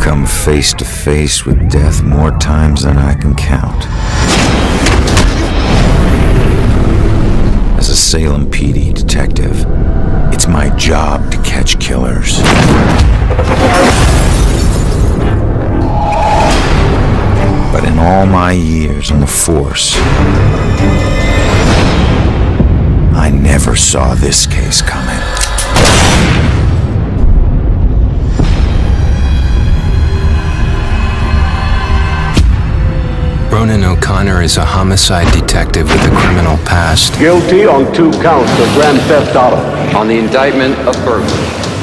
come face to face with death more times than I can count. As a Salem PD detective, it's my job to catch killers. But in all my years on the force, I never saw this case coming. Ronan O'Connor is a homicide detective with a criminal past. Guilty on 2 counts of grand theft auto. On the indictment of burglary,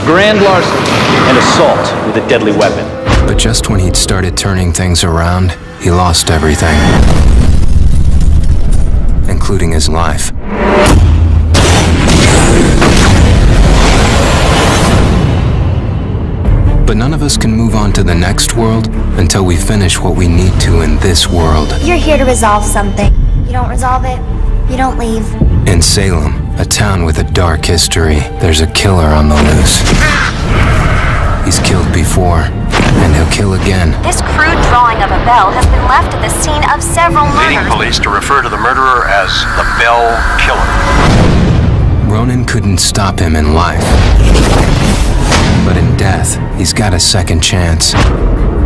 grand larceny, and assault with a deadly weapon. But just when he'd started turning things around, he lost everything, including his life. But none of us can move on to the next world until we finish what we need to in this world. You're here to resolve something. You don't resolve it, you don't leave. In Salem, a town with a dark history, there's a killer on the loose. He's killed before, and he'll kill again. This crude drawing of a bell has been left at the scene of several Leading murders. police to refer to the murderer as the Bell Killer. Ronan couldn't stop him in life. But in death, he's got a second chance.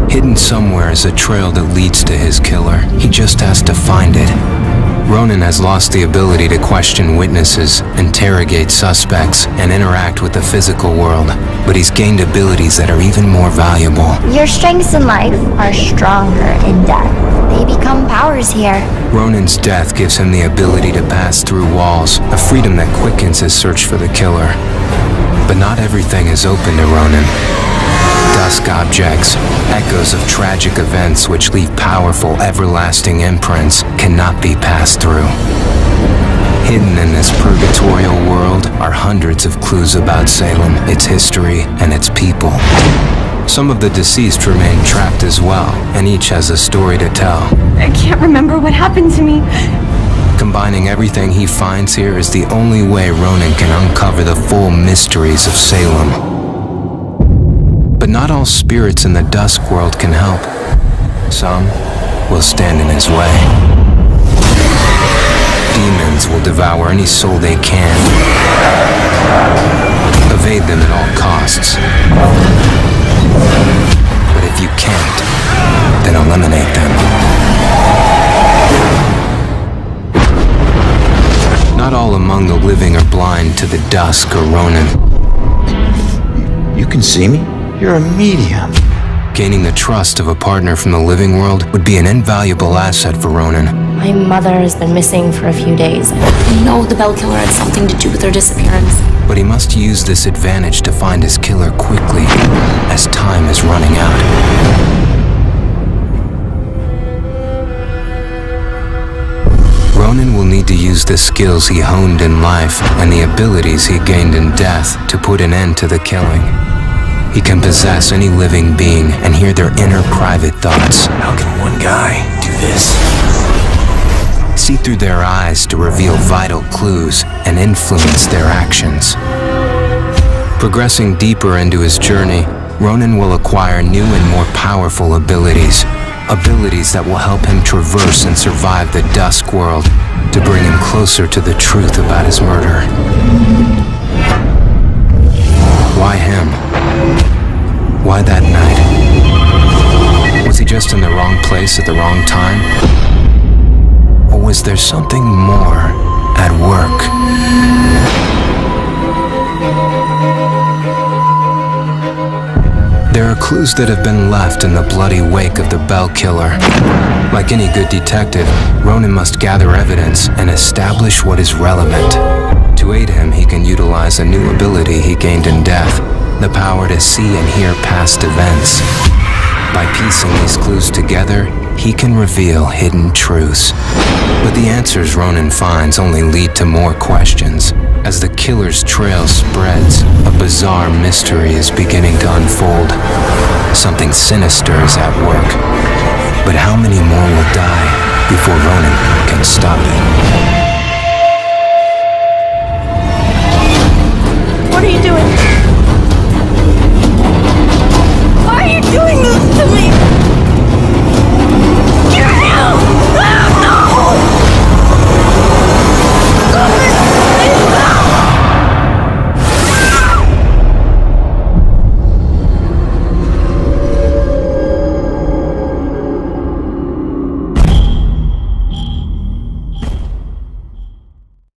Hidden somewhere is a trail that leads to his killer. He just has to find it. Ronan has lost the ability to question witnesses, interrogate suspects, and interact with the physical world. But he's gained abilities that are even more valuable. Your strengths in life are stronger in death. They become powers here. Ronan's death gives him the ability to pass through walls, a freedom that quickens his search for the killer. But not everything is open to Ronan. Dusk objects, echoes of tragic events which leave powerful, everlasting imprints, cannot be passed through. Hidden in this purgatorial world are hundreds of clues about Salem, its history, and its people. Some of the deceased remain trapped as well, and each has a story to tell. I can't remember what happened to me. Combining everything he finds here is the only way Ronan can uncover the full mysteries of Salem. But not all spirits in the dusk world can help. Some will stand in his way. Demons will devour any soul they can. Evade them at all costs. But if you can't, then eliminate them. Not all among the living are blind to the dusk or Ronan. You can see me? You're a medium. Gaining the trust of a partner from the living world would be an invaluable asset for Ronan. My mother has been missing for a few days. I know the Bell Killer had something to do with her disappearance. But he must use this advantage to find his killer quickly, as time is running out. Ronan will need to use the skills he honed in life and the abilities he gained in death to put an end to the killing. He can possess any living being and hear their inner private thoughts. How can one guy do this? See through their eyes to reveal vital clues and influence their actions. Progressing deeper into his journey, Ronan will acquire new and more powerful abilities. Abilities that will help him traverse and survive the dusk world to bring him closer to the truth about his murder. Why him? Why that night? Was he just in the wrong place at the wrong time? Or was there something more at work? There are clues that have been left in the bloody wake of the Bell Killer. Like any good detective, Ronan must gather evidence and establish what is relevant. To aid him, he can utilize a new ability he gained in death, the power to see and hear past events. By piecing these clues together, he can reveal hidden truths. But the answers Ronan finds only lead to more questions. As the killer's trail spreads, a bizarre mystery is beginning to unfold. Something sinister is at work. But how many more will die before Ronan can stop it?